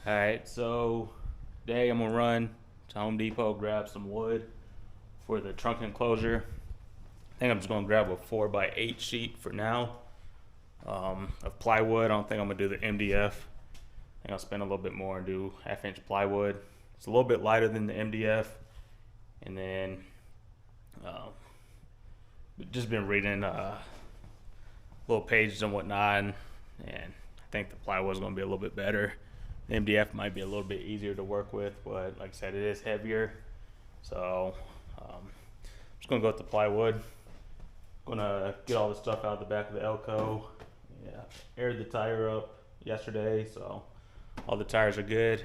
Alright, so today I'm gonna run to Home Depot, grab some wood for the trunk enclosure. I think I'm just gonna grab a 4x8 sheet for now of plywood. I don't think I'm gonna do the MDF. I think I'll spend a little bit more and do 1/2 inch plywood. It's a little bit lighter than the MDF. And then just been reading little pages and whatnot, and I think the plywood is gonna be a little bit better. The MDF might be a little bit easier to work with, but like I said, it is heavier. So I'm just gonna go with the plywood. Gonna get all the stuff out of the back of the Elko. Yeah, aired the tire up yesterday, so all the tires are good.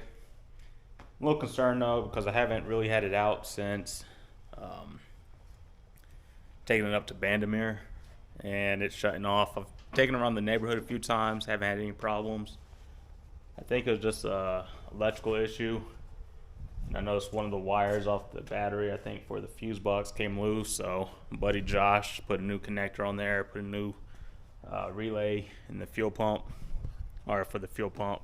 A little concerned though, because I haven't really had it out since taking it up to Bandamere, and it's shutting off. I've taken it around the neighborhood a few times, haven't had any problems. I think it was just a electrical issue. And I noticed one of the wires off the battery, I think for the fuse box, came loose. So my buddy Josh put a new connector on there, put a new relay in the fuel pump, or for the fuel pump,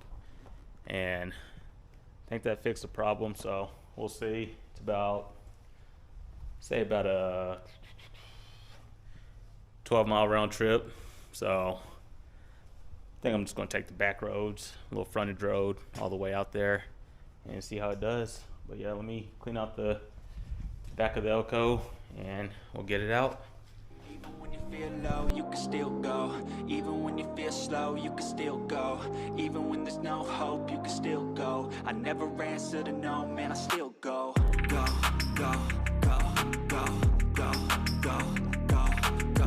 and I think that fixed the problem. So we'll see. It's about, say, about a 12-mile round trip. So I think I'm just going to take the back roads, a little frontage road, all the way out there and see how it does. But yeah, let me clean out the back of the Elko and we'll get it out. Even when you feel low, you can still go. Even when you feel slow, you can still go. Even when there's no hope, you can still go. I never answer to no, man, I still go. Go, go, go, go, go, go, go, go,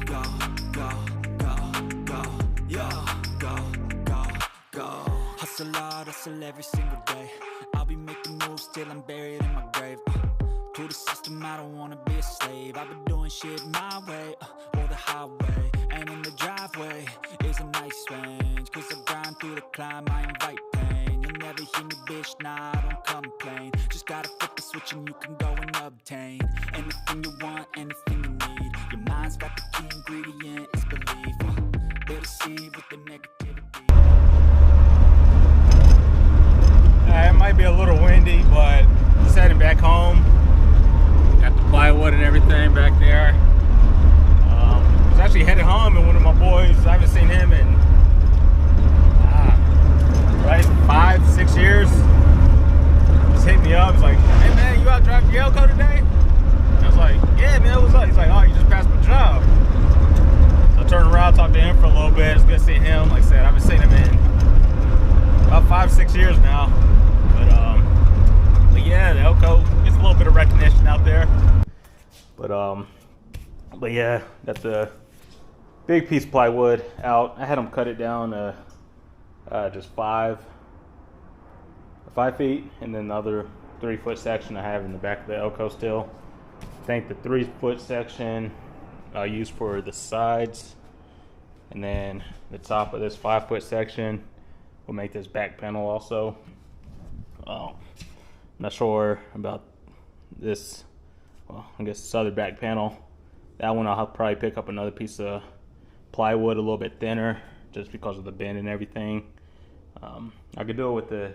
go, go, go, go, yo, go, go, go. Hustle hard, hustle every single day. I'll be making moves till I'm buried in my grave. To the system, I don't wanna be a slave. I've been doing shit my way, or the highway. And in the driveway is a nice range. Cause I grind through the climb, I invite pain. You'll never hear me, bitch, nah, I don't complain. Just gotta flip the switch and you can go and obtain anything you want, anything you need. Your mind's got the key ingredient, it's belief. They're deceived with the negativity. It might be a little windy, but just heading back home. Got the plywood and everything back there. I was actually headed home, and one of my boys, I haven't seen him in right 5-6 years. Just hit me up. He's like, "Hey man, you out driving your Elko today?" And I was like, "Yeah man, what's up?" He's like, "Oh, you just passed my job." So I turned around, talked to him for a little bit. It's good seeing him. Like I said, I haven't seen him in about 5-6 years now. But yeah, the Elko gets a little bit of recognition out there. But yeah, got the big piece of plywood out. I had them cut it down to just 5 feet, and then the other 3-foot section I have in the back of the Elko still. I think the 3-foot section I use for the sides, and then the top of this 5-foot section will make this back panel also. I'm not sure about this. Well, I guess this other back panel. That one I'll probably pick up another piece of plywood a little bit thinner, just because of the bend and everything. I could do it with the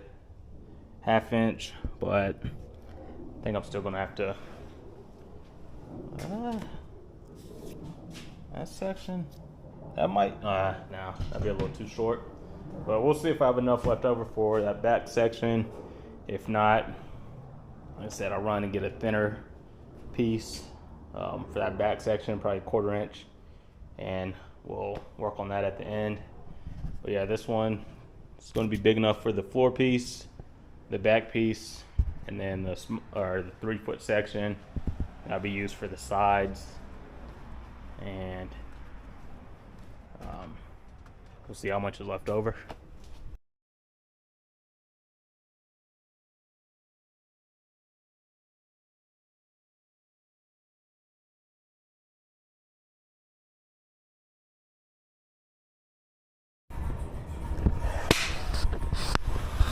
1/2 inch, but I think I'm still gonna have to. That section, that might. No, that'd be a little too short. But we'll see if I have enough left over for that back section. If not, like I said, I'll run and get a thinner piece for that back section, probably 1/4 inch, and we'll work on that at the end. But yeah, this one is going to be big enough for the floor piece, the back piece, and then the 3-foot section that'll be used for the sides. And we'll see how much is left over.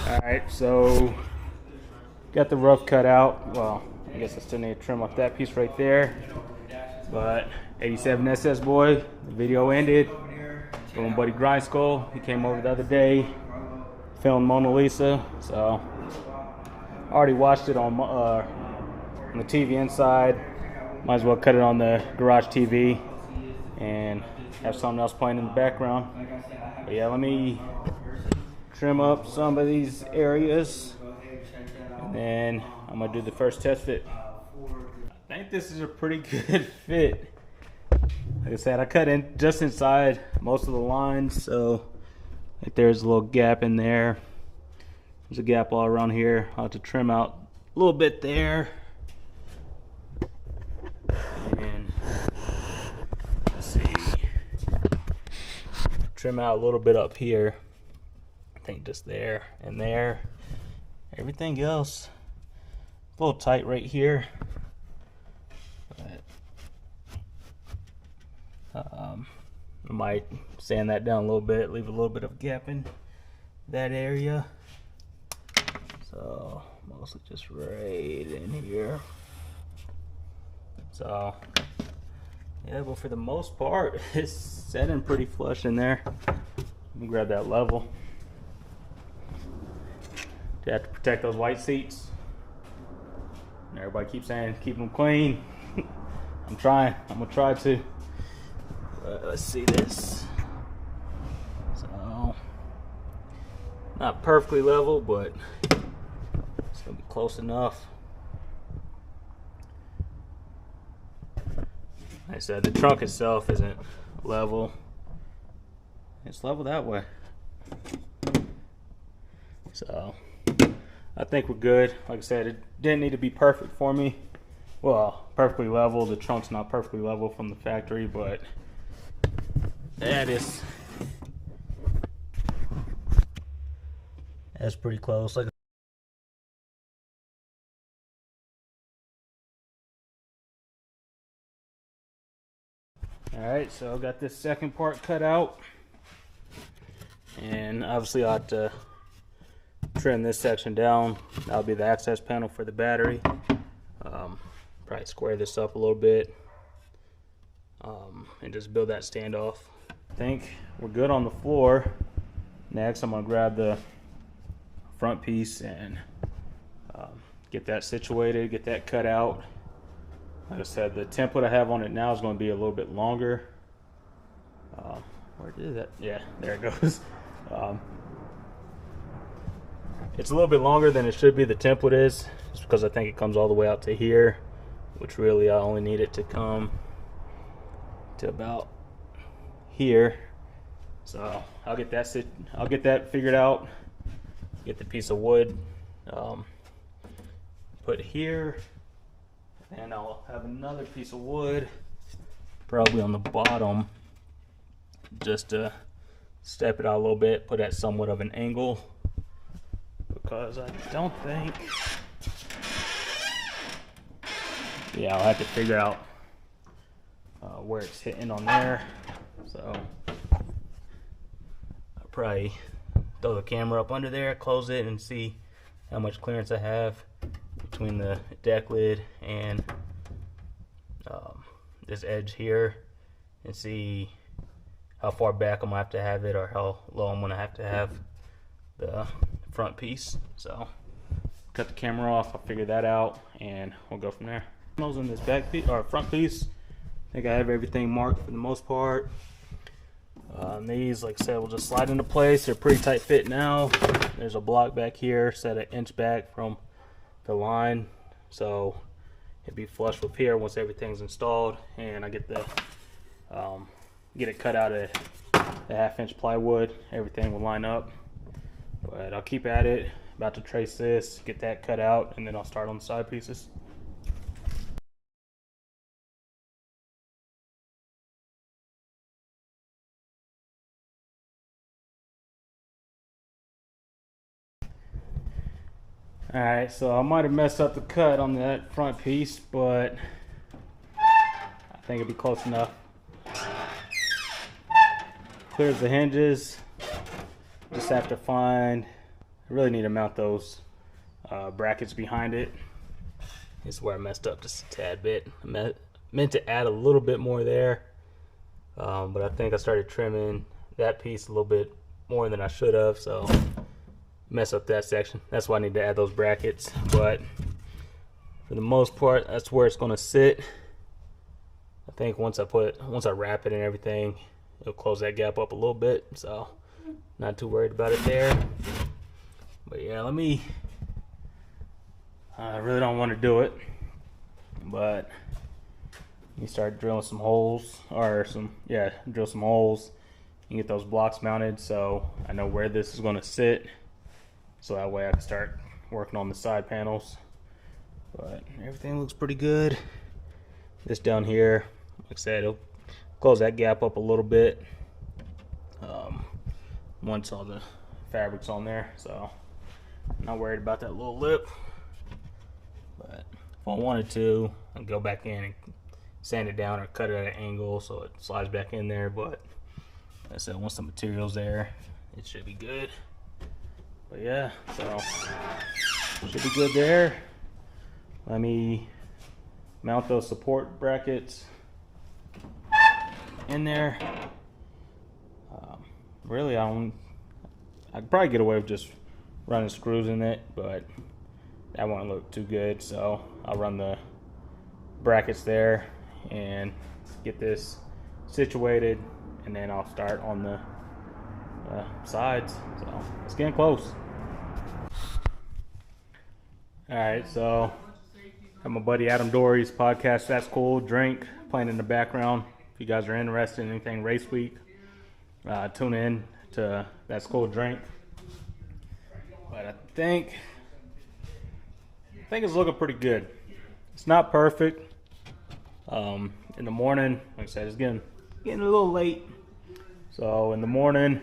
Alright, so got the rough cut out. Well, I guess I still need to trim off that piece right there. But 87 SS boy, the video ended. So my buddy Grind Skull, he came over the other day, film Mona Lisa, so I already watched it on the TV inside. Might as well cut it on the garage TV and have something else playing in the background. But yeah, let me trim up some of these areas and then I'm gonna do the first test fit. I think this is a pretty good fit. Like I said, I cut in just inside most of the lines, so like there's a little gap in there. There's a gap all around here. I'll have to trim out a little bit there. And let's see, trim out a little bit up here. I think just there and there. Everything else a little tight right here. But I might sand that down a little bit, leave a little bit of a gap in that area. So mostly just right in here. So yeah, but for the most part, it's setting pretty flush in there. Let me grab that level. You have to protect those white seats. And everybody keeps saying keep them clean. I'm trying. I'm gonna try to. Let's see this. So not perfectly level, but it's gonna be close enough. Like I said, the trunk itself isn't level. It's level that way. So I think we're good. Like I said, it didn't need to be perfect for me. Well, perfectly level. The trunk's not perfectly level from the factory, but that's pretty close. Like alright, so I got this second part cut out. And obviously I'll have to trim this section down. That'll be the access panel for the battery. Probably square this up a little bit and just build that standoff. I think we're good on the floor. Next I'm going to grab the front piece and get that situated, get that cut out. Like I said, the template I have on it now is going to be a little bit longer. Where did that? Yeah, there it goes. It's a little bit longer than it should be, the template is, just because I think it comes all the way out to here, which really I only need it to come to about here. So I'll get that figured out, get the piece of wood put here, and I'll have another piece of wood probably on the bottom just to step it out a little bit, put at somewhat of an angle, because I don't think, yeah, I'll have to figure out where it's hitting on there. So I'll probably throw the camera up under there, close it, and see how much clearance I have between the deck lid and this edge here, and see how far back I'm gonna have to have it, or how low I'm gonna have to have the front piece. So cut the camera off, I'll figure that out, and we'll go from there. In this back piece or front piece, I think I have everything marked for the most part. These, like I said, will just slide into place. They're pretty tight fit now. There's a block back here set an inch back from the line, so it'd be flush with here once everything's installed, and I get the get it cut out of the 1/2 inch plywood. Everything will line up, but I'll keep at it. About to trace this, get that cut out, and then I'll start on the side pieces. Alright, so I might have messed up the cut on that front piece, but I think it'll be close enough. Clears the hinges. Just have to find, I really need to mount those brackets behind it. This is where I messed up just a tad bit. I meant to add a little bit more there, but I think I started trimming that piece a little bit more than I should have, so mess up that section. That's why I need to add those brackets. But for the most part, that's where it's gonna sit. I think once I wrap it and everything, it'll close that gap up a little bit. So not too worried about it there. But yeah, I really don't want to do it, but you start drilling some holes, drill some holes and get those blocks mounted so I know where this is going to sit, so that way I can start working on the side panels. But everything looks pretty good. This down here, like I said, it'll close that gap up a little bit once all the fabric's on there, so I'm not worried about that little lip. But if I wanted to, I'd go back in and sand it down or cut it at an angle so it slides back in there. But like I said, once the material's there, it should be good. But yeah, so should be good there. Let me mount those support brackets in there. Really, I'd probably get away with just running screws in it, but that won't look too good, so I'll run the brackets there and get this situated, and then I'll start on the sides. So it's getting close. Alright, so got my buddy Adam Dory's podcast, That's Cool Drink, playing in the background. If you guys are interested in anything race week, tune in to That's Cool Drink. But I think it's looking pretty good. It's not perfect. In the morning, like I said, it's getting a little late. So in the morning,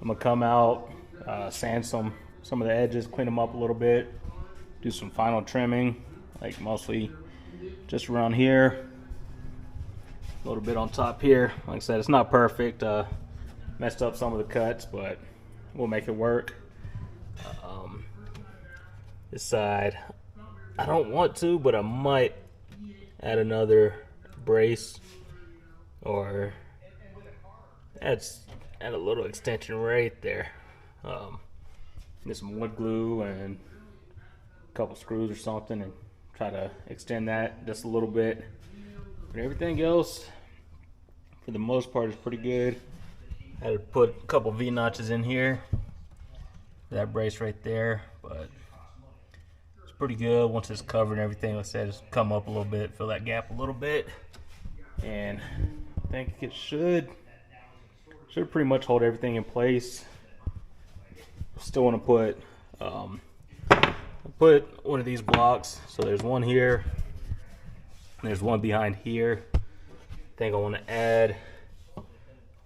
I'm gonna come out, sand some of the edges, clean them up a little bit, do some final trimming, like mostly just around here, a little bit on top here. Like I said, it's not perfect. Messed up some of the cuts, but we'll make it work. This side, I don't want to, but I might add another brace or add a little extension right there. Get some wood glue and a couple screws or something and try to extend that just a little bit. But everything else, for the most part, is pretty good. I had to put a couple V-notches in here. That brace right there, but it's pretty good once it's covered and everything. Like I said, just come up a little bit, fill that gap a little bit, and I think it should pretty much hold everything in place. Still want to put one of these blocks. So there's one here, and there's one behind here. I think I want to add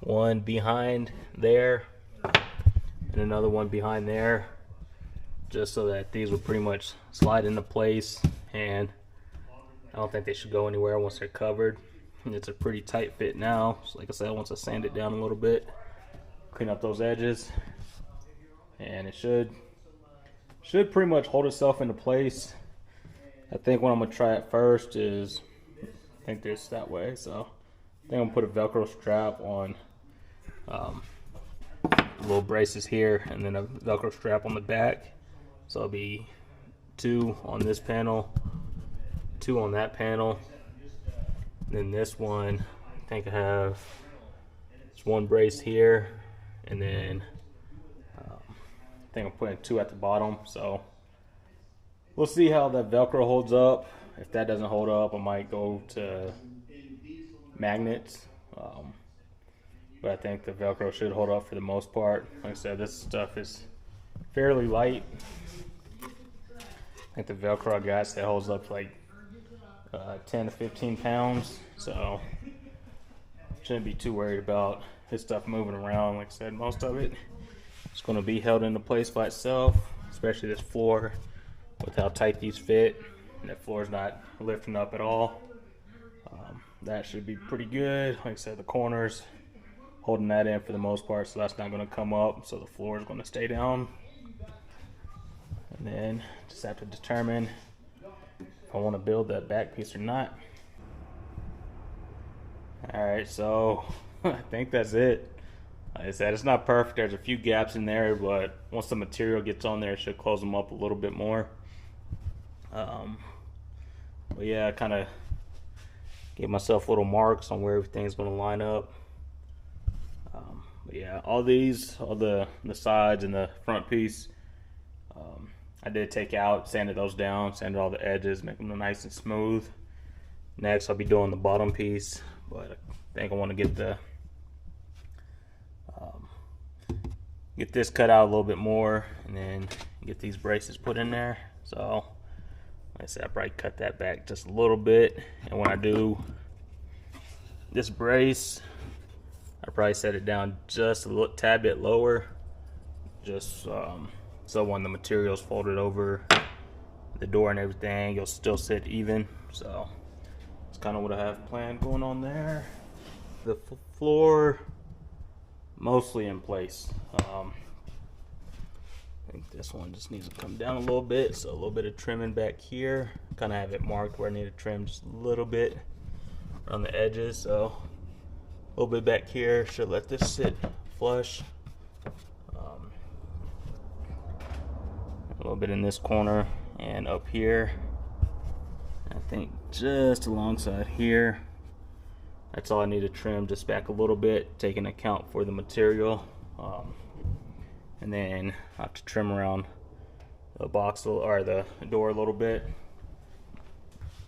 one behind there and another one behind there, just so that these will pretty much slide into place, and I don't think they should go anywhere once they're covered. It's a pretty tight fit now, so like I said, once I sand it down a little bit, clean up those edges, and it should pretty much hold itself into place. I think what I'm gonna try at first is, I think this that way, so I think I'm gonna put a Velcro strap on little braces here, and then a Velcro strap on the back. So it'll be 2 on this panel, 2 on that panel, and then this one, I think I have just 1 brace here, and then I think I'm putting 2 at the bottom. So we'll see how that Velcro holds up. If that doesn't hold up, I might go to magnets. But I think the Velcro should hold up for the most part. Like I said, this stuff is fairly light. I think the Velcro I got that holds up like 10 to 15 pounds. So shouldn't be too worried about this stuff moving around. Like I said, most of it is going to be held into place by itself, especially this floor with how tight these fit. And that floor is not lifting up at all. That should be pretty good. Like I said, the corners holding that in for the most part, so that's not going to come up, so the floor is going to stay down. And then just have to determine if I want to build that back piece or not. Alright, so I think that's it. Like I said, it's not perfect. There's a few gaps in there, but once the material gets on there, it should close them up a little bit more. But yeah, I kind of gave myself little marks on where everything's going to line up. But yeah, all the sides and the front piece, I did take out, sanded those down, sanded all the edges, make them nice and smooth. Next, I'll be doing the bottom piece, but I think I want to get get this cut out a little bit more, and then get these braces put in there. So, like I said, I probably cut that back just a little bit, and when I do this brace, I probably set it down just a little tad bit lower, just so when the material's folded over the door and everything, you'll still sit even. So that's kind of what I have planned going on there. The floor mostly in place. I think this one just needs to come down a little bit, so a little bit of trimming back here. Kind of have it marked where I need to trim just a little bit around the edges. So a little bit back here, should let this sit flush. A little bit in this corner and up here. I think just alongside here. That's all I need to trim, just back a little bit, taking account for the material. And then I have to trim around the box or the door a little bit,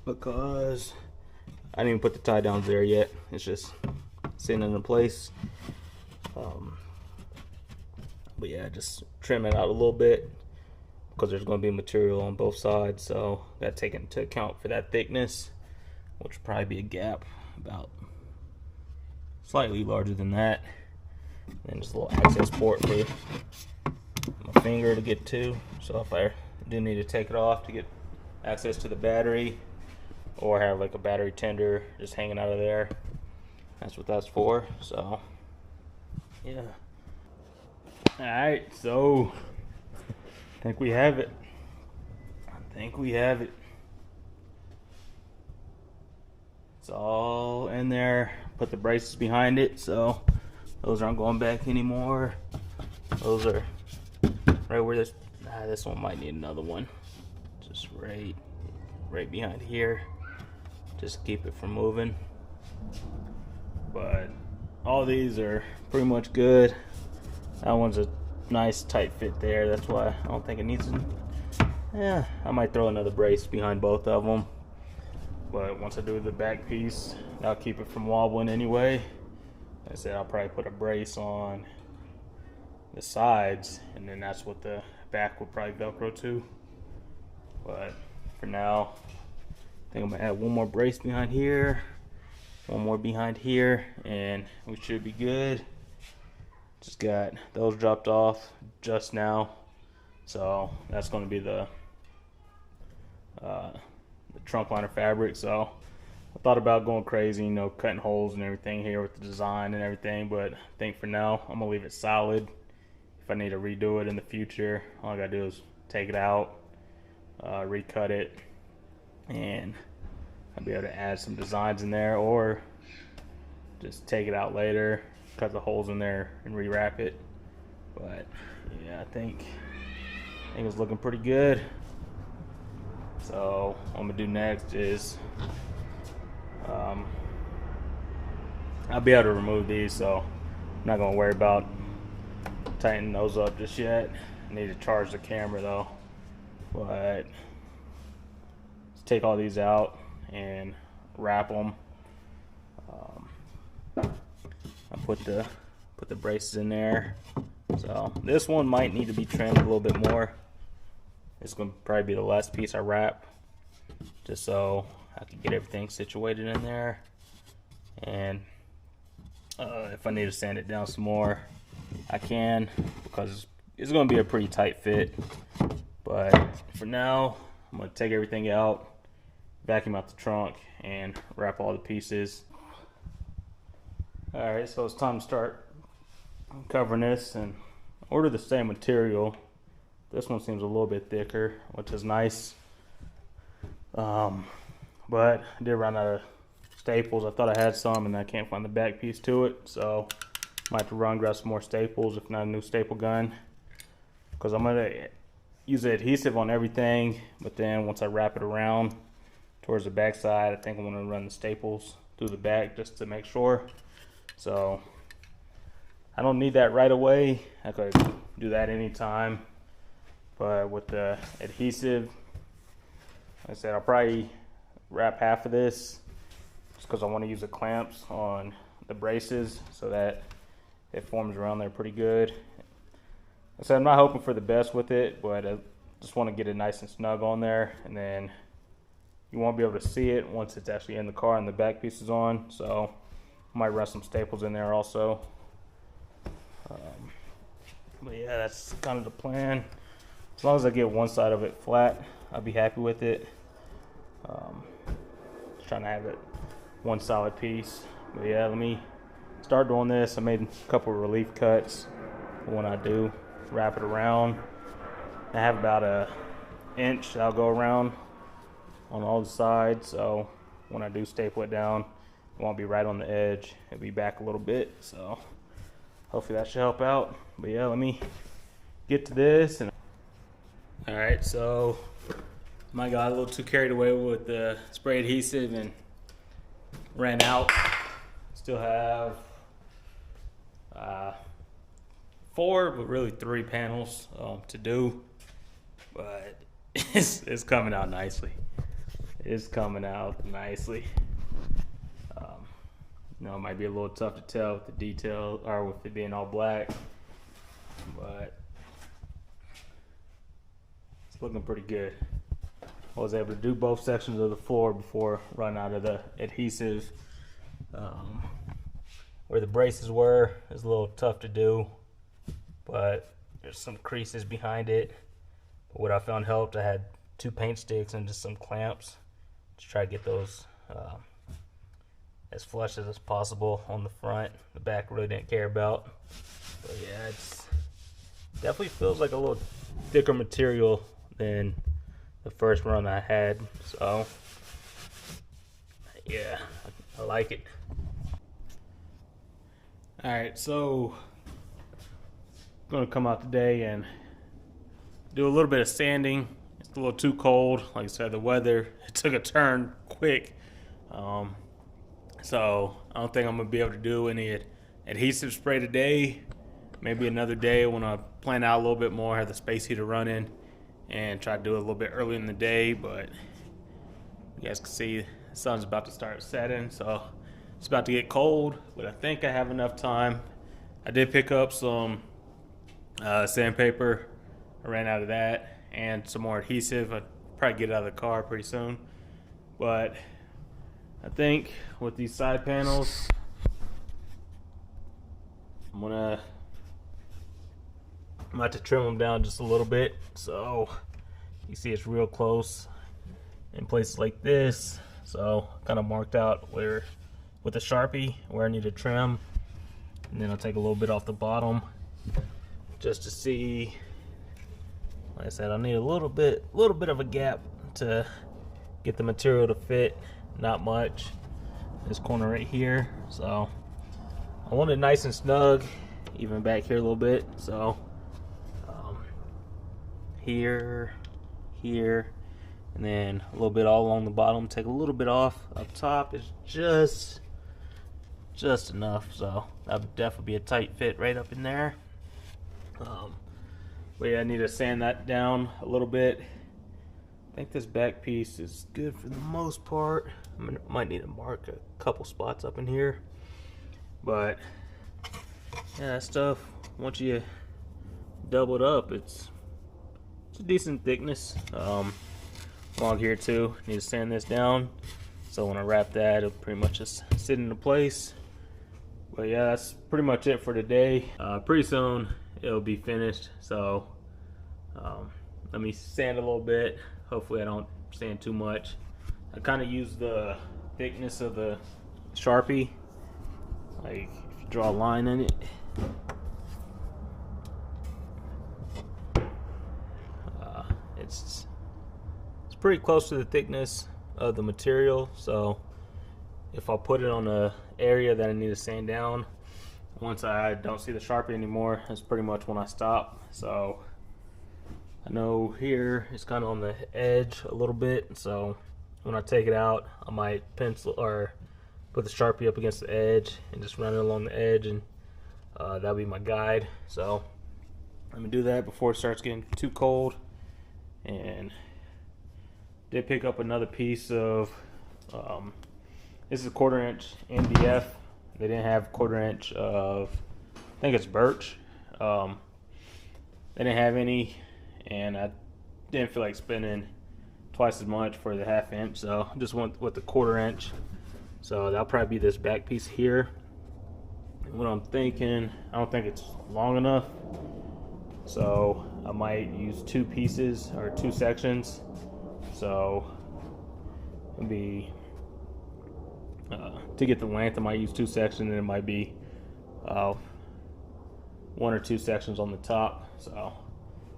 because I didn't even put the tie downs there yet. It's just sitting in place. But yeah, just trim it out a little bit, because there's going to be material on both sides, so got to take into account for that thickness, which will probably be a gap about slightly larger than that. And then just a little access port for my finger to get to, so if I do need to take it off to get access to the battery, or have like a battery tender just hanging out of there, that's what that's for. So yeah. Alright, so I think we have it. It's all in there. Put the braces behind it, so those aren't going back anymore. Those are right where this one might need another one. Just right behind here. Just keep it from moving. But all these are pretty much good. That one's a nice tight fit there. That's why I don't think it needs to. Yeah, I might throw another brace behind both of them. But once I do the back piece, that'll keep it from wobbling anyway. Like I said, I'll probably put a brace on the sides, and then that's what the back will probably Velcro to. But for now, I think I'm gonna add one more brace behind here, one more behind here, and we should be good. Just got those dropped off just now, so that's going to be the trunk liner fabric. So I thought about going crazy, you know, cutting holes and everything here with the design and everything, but I think for now I'm gonna leave it solid. If I need to redo it in the future, all I gotta do is take it out, recut it, and I'll be able to add some designs in there, or just take it out later, cut the holes in there and rewrap it. But yeah, I think it's looking pretty good. So what I'm gonna do next is I'll be able to remove these, so I'm not gonna worry about tightening those up just yet. I need to charge the camera though. But let's take all these out and wrap them. I put the braces in there. So this one might need to be trimmed a little bit more. It's going to probably be the last piece I wrap, just so I can get everything situated in there. And if I need to sand it down some more, I can, because it's going to be a pretty tight fit. But for now, I'm going to take everything out, vacuum out the trunk, and wrap all the pieces. Alright, so it's time to start covering this and order the same material. This one seems a little bit thicker, which is nice. But I did run out of staples. I thought I had some, and I can't find the back piece to it. So Might have to run grab some more staples, if not a new staple gun, because I'm gonna use the adhesive on everything, but then once I wrap it around towards the back side, I think I'm gonna run the staples through the back just to make sure. So I don't need that right away. I could do that anytime, but with the adhesive, like I said, I'll probably wrap half of this just because I want to use the clamps on the braces so that it forms around there pretty good. I said I'm not hoping for the best with it, but I just want to get it nice and snug on there, and then you won't be able to see it once it's actually in the car and the back piece is on. So I might run some staples in there also. But yeah, that's kind of the plan. As long as I get one side of it flat, I'll be happy with it. Just trying to have it one solid piece. But yeah, let me start doing this. I made a couple of relief cuts when I do wrap it around. I have about an inch that I'll go around on all the sides, so when I do staple it down, it won't be right on the edge. It'll be back a little bit, so hopefully that should help out. But yeah, let me get to this. All right, so I got a little too carried away with the spray adhesive and ran out. Still have 4, but really 3 panels to do, but it's coming out nicely. It's coming out nicely. You know, it might be a little tough to tell with the detail, or with it being all black, but it's looking pretty good. I was able to do both sections of the floor before running out of the adhesive. Where the braces were is a little tough to do, but there's some creases behind it. But what I found helped, I had 2 paint sticks and just some clamps to try to get those as flush as possible on the front. The back really didn't care about. But yeah, it's definitely feels like a little thicker material than the first run I had. So yeah, I like it. All right, so I'm gonna come out today and do a little bit of sanding. It's a little too cold. Like I said, the weather, it took a turn quick. So I don't think I'm gonna be able to do any adhesive spray today. Maybe another day when I plan out a little bit more, have the space heater running, and try to do it a little bit early in the day. But you guys can see the sun's about to start setting, so it's about to get cold, but I think I have enough time. I did pick up some sandpaper. I ran out of that, and some more adhesive. I'll probably get it out of the car pretty soon. But I think with these side panels, I'm gonna have to trim them down just a little bit. So you see it's real close in places like this. So kind of marked out where with a Sharpie where I need to trim, and then I'll take a little bit off the bottom just to see. Like I said, I need a little bit of a gap to get the material to fit. Not much. This corner right here. So I want it nice and snug, even back here a little bit. So here, and then a little bit all along the bottom. Take a little bit off. Up top is just enough. So that would definitely be a tight fit right up in there. But yeah, I need to sand that down a little bit. I think this back piece is good for the most part. Might need to mark a couple spots up in here. But yeah, that stuff, once you double it up, it's a decent thickness. Along here too, need to sand this down. So when I wrap that, it'll pretty much just sit into place. But yeah, that's pretty much it for today. Pretty soon it'll be finished. So let me sand a little bit. Hopefully I don't sand too much. I kind of use the thickness of the Sharpie. Like if you draw a line in it, it's pretty close to the thickness of the material. So if I put it on an area that I need to sand down, once I don't see the Sharpie anymore, that's pretty much when I stop. So I know here it's kind of on the edge a little bit, so when I take it out, I might pencil or put the Sharpie up against the edge and just run it along the edge, and that'll be my guide. So I'm gonna do that before it starts getting too cold. And did pick up another piece of this is a 1/4 inch MDF. They didn't have 1/4 inch of, I think it's birch. They didn't have any, and I didn't feel like spending twice as much for the 1/2 inch, so I just went with the 1/4 inch. So that'll probably be this back piece here. And what I'm thinking, I don't think it's long enough, so I might use 2 pieces or 2 sections. So it'll be to get the length, I might use 2 sections, and it might be 1 or 2 sections on the top. So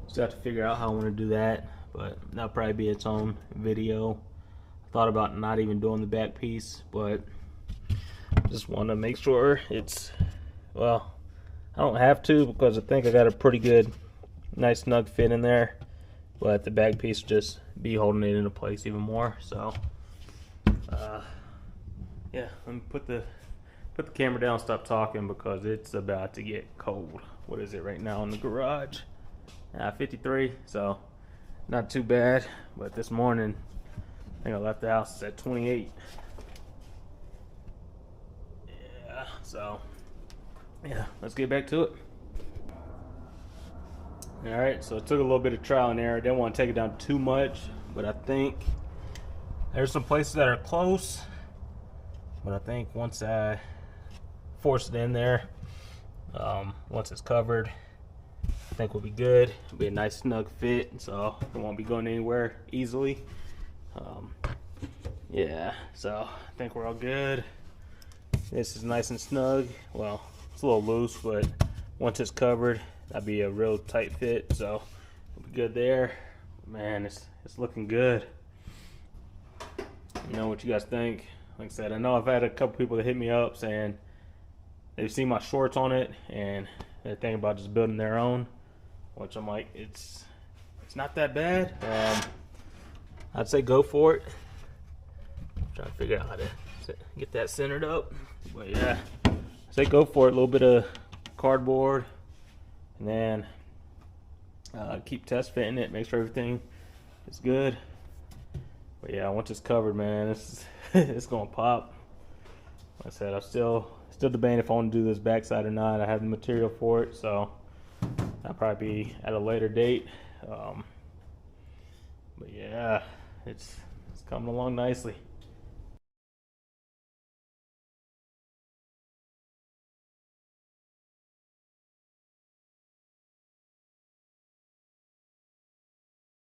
just have to figure out how I want to do that, but that'll probably be its own video. I thought about not even doing the back piece, but just want to make sure it's, well, I don't have to, because I think I got a pretty good, nice snug fit in there, but the back piece will just be holding it into place even more. So yeah, let me put the camera down, stop talking, because it's about to get cold. What is it right now in the garage? 53, so not too bad. But this morning, I think I left the house at 28. Yeah, so yeah, let's get back to it. Alright, so it took a little bit of trial and error. Didn't want to take it down too much, but I think there's some places that are close. But I think once I force it in there, once it's covered, I think we'll be good. It'll be a nice snug fit, so it won't be going anywhere easily. Yeah, so I think we're all good. This is nice and snug. Well, it's a little loose, but once it's covered, that'll be a real tight fit, so we'll be good there. Man, it's looking good. You know what you guys think? Like I said, I know I've had a couple people that hit me up saying they've seen my shorts on it and they're thinking about just building their own, which I'm like, it's not that bad. I'd say go for it. I'm trying to figure out how to get that centered up, but yeah, I'd say go for it. A little bit of cardboard, and then keep test fitting it, make sure everything is good. But yeah, once it's covered, man, it's gonna pop. Like I said, I'm still debating if I want to do this backside or not. I have the material for it, so I'll probably be at a later date. But yeah, it's coming along nicely.